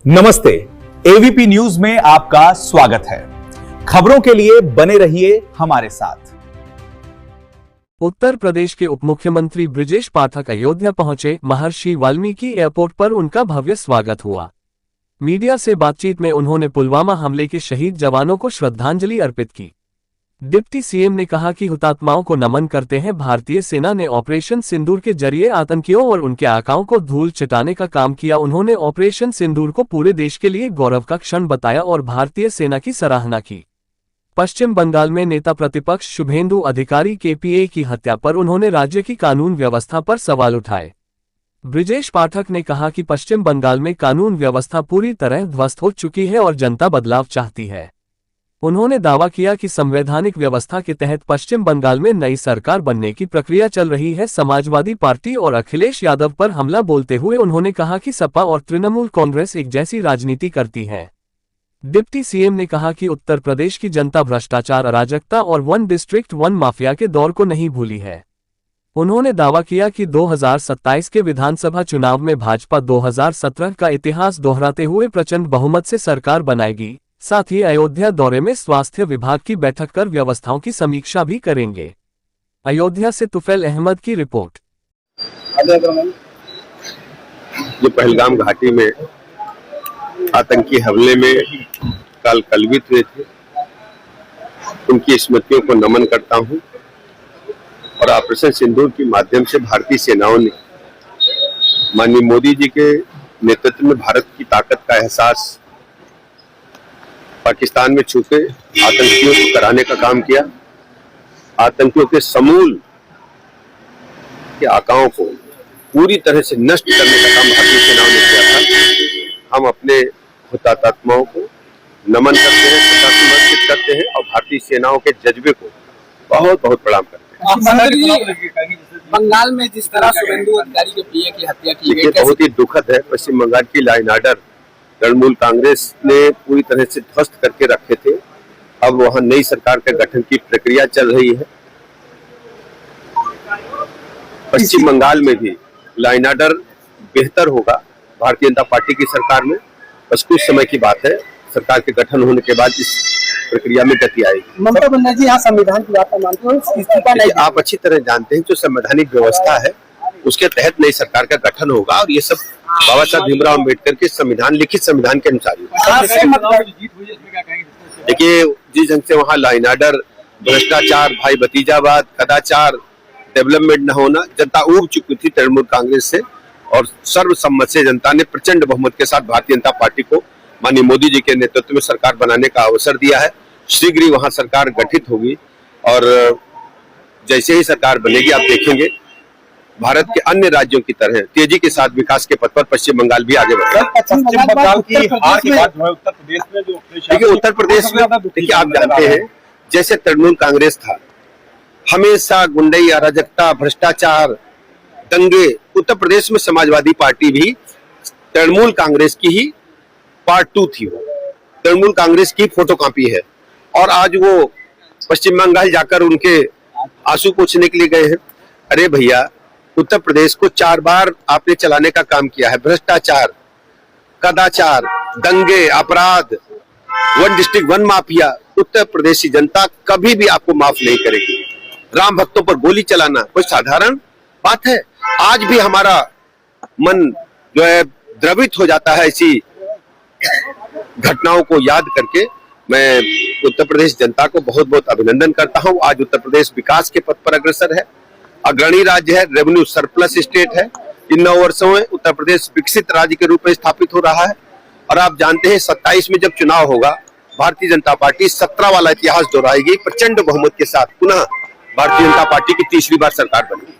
नमस्ते, AVP news में आपका स्वागत है। खबरों के लिए बने रहिए हमारे साथ। उत्तर प्रदेश के उप मुख्यमंत्री बृजेश पाठक अयोध्या पहुंचे। महर्षि वाल्मीकि एयरपोर्ट पर उनका भव्य स्वागत हुआ। मीडिया से बातचीत में उन्होंने पुलवामा हमले के शहीद जवानों को श्रद्धांजलि अर्पित की। डिप्टी सीएम ने कहा कि हुतात्माओं को नमन करते हैं। भारतीय सेना ने ऑपरेशन सिंदूर के जरिए आतंकियों और उनके आकाओं को धूल चटाने का काम किया। उन्होंने ऑपरेशन सिंदूर को पूरे देश के लिए गौरव का क्षण बताया और भारतीय सेना की सराहना की। पश्चिम बंगाल में नेता प्रतिपक्ष शुभेंदु अधिकारी केपीए की हत्या पर उन्होंने राज्य की कानून व्यवस्था पर सवाल उठाए। बृजेश पाठक ने कहा कि पश्चिम बंगाल में कानून व्यवस्था पूरी तरह ध्वस्त हो चुकी है और जनता बदलाव चाहती है। उन्होंने दावा किया कि संवैधानिक व्यवस्था के तहत पश्चिम बंगाल में नई सरकार बनने की प्रक्रिया चल रही है। समाजवादी पार्टी और अखिलेश यादव पर हमला बोलते हुए उन्होंने कहा कि सपा और तृणमूल कांग्रेस एक जैसी राजनीति करती है। डिप्टी सीएम ने कहा कि उत्तर प्रदेश की जनता भ्रष्टाचार, अराजकता और वन डिस्ट्रिक्ट वन माफिया के दौर को नहीं भूली है। उन्होंने दावा किया कि 2027 के विधानसभा चुनाव में भाजपा 2017 का इतिहास दोहराते हुए प्रचंड बहुमत से सरकार बनाएगी। साथ ही अयोध्या दौरे में स्वास्थ्य विभाग की बैठक कर व्यवस्थाओं की समीक्षा भी करेंगे। अयोध्या से तुफैल अहमद की रिपोर्ट। जो पहलगाम घाटी में आतंकी हमले में कल कलवित हुए थे, उनकी स्मृतियों को नमन करता हूं और ऑपरेशन सिंदूर के माध्यम से भारतीय सेनाओं ने माननीय मोदी जी के नेतृत्व में भारत की ताकत का एहसास पाकिस्तान में छुपे आतंकियों को कराने का काम किया। आतंकियों के समूल के आकाओं को पूरी तरह से नष्ट करने का काम भारतीय सेनाओं ने किया था। हम अपने हुतात्माओं को नमन करते हैं, श्रद्धासुमन करते हैं और भारतीय सेनाओं के जज्बे को बहुत बहुत प्रणाम करते हैं। बंगाल में जिस तरह शुभेंदु अधिकारी के पीए की हत्या की गई, बहुत ही दुखद है। पश्चिम बंगाल की law and order Trinamool Congress ने पूरी तरह से ध्वस्त करके रखे थे। अब वहां नई सरकार के गठन की प्रक्रिया चल रही है। पश्चिम बंगाल में भी लॉ एंड ऑर्डर बेहतर होगा भारतीय जनता पार्टी की सरकार में। बस कुछ समय की बात है, सरकार के गठन होने के बाद इस प्रक्रिया में गति आएगी। ममता बनर्जी यहाँ संविधान की बात मानते हो? आप अच्छी तरह जानते हैं जो संवैधानिक व्यवस्था है उसके तहत नई सरकार का गठन होगा और ये सब बाबा साहब भीमराव अम्बेडकर के संविधान, लिखित संविधान के अनुसार। देखिए, जिस ढंग से वहाँ लॉ एंड ऑर्डर, भ्रष्टाचार, भाई भतीजावाद, कदाचार, डेवलपमेंट न होना, जनता ऊब चुकी थी तृणमूल कांग्रेस से और सर्वसम्मत से जनता ने प्रचंड बहुमत के साथ भारतीय जनता पार्टी को माननीय मोदी जी के नेतृत्व में सरकार बनाने का अवसर दिया है। शीघ्र ही वहाँ सरकार गठित होगी और जैसे ही सरकार बनेगी आप देखेंगे भारत के अन्य राज्यों की तरह तेजी के साथ विकास के पथ पर पश्चिम बंगाल भी आगे बढ़ेगा। पश्चिम बंगाल की हार के बाद उत्तर प्रदेश में जो देखिए, उत्तर प्रदेश में देखिए आप जानते हैं जैसे तृणमूल कांग्रेस था, हमेशा गुंडई, अराजकता, भ्रष्टाचार, दंगे। उत्तर प्रदेश में समाजवादी पार्टी भी तृणमूल कांग्रेस की ही पार्ट 2 थी। वो तृणमूल कांग्रेस की फोटोकॉपी है और आज वो पश्चिम बंगाल जाकर उनके आंसू पोंछने के लिए गए हैं। अरे भैया, उत्तर प्रदेश को 4 बार आपने चलाने का काम किया है। भ्रष्टाचार, कदाचार, दंगे, अपराध, one district one mafia. Uttar Pradesh की जनता कभी भी आपको माफ नहीं करेगी। राम भक्तों पर गोली चलाना कोई साधारण बात है? आज भी हमारा मन जो है द्रवित हो जाता है ऐसी घटनाओं को याद करके। मैं उत्तर प्रदेश जनता को बहुत बहुत अभिनंदन करता हूं। आज उत्तर प्रदेश विकास के पथ पर अग्रसर है, अग्रणी राज्य है, रेवेन्यू सरप्लस स्टेट है। इन 9 वर्षों में उत्तर प्रदेश विकसित राज्य के रूप में स्थापित हो रहा है और आप जानते हैं 27 में जब चुनाव होगा भारतीय जनता पार्टी 17 वाला इतिहास दोहराएगी। प्रचंड बहुमत के साथ पुनः भारतीय जनता पार्टी की तीसरी बार सरकार बनेगी।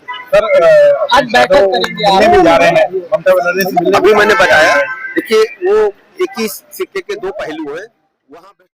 आज बैठक करेंगे जा रहे हैं। अभी मैंने बताया, देखिए वो एक ही सिक्के के 2 पहलू हैं। वहाँ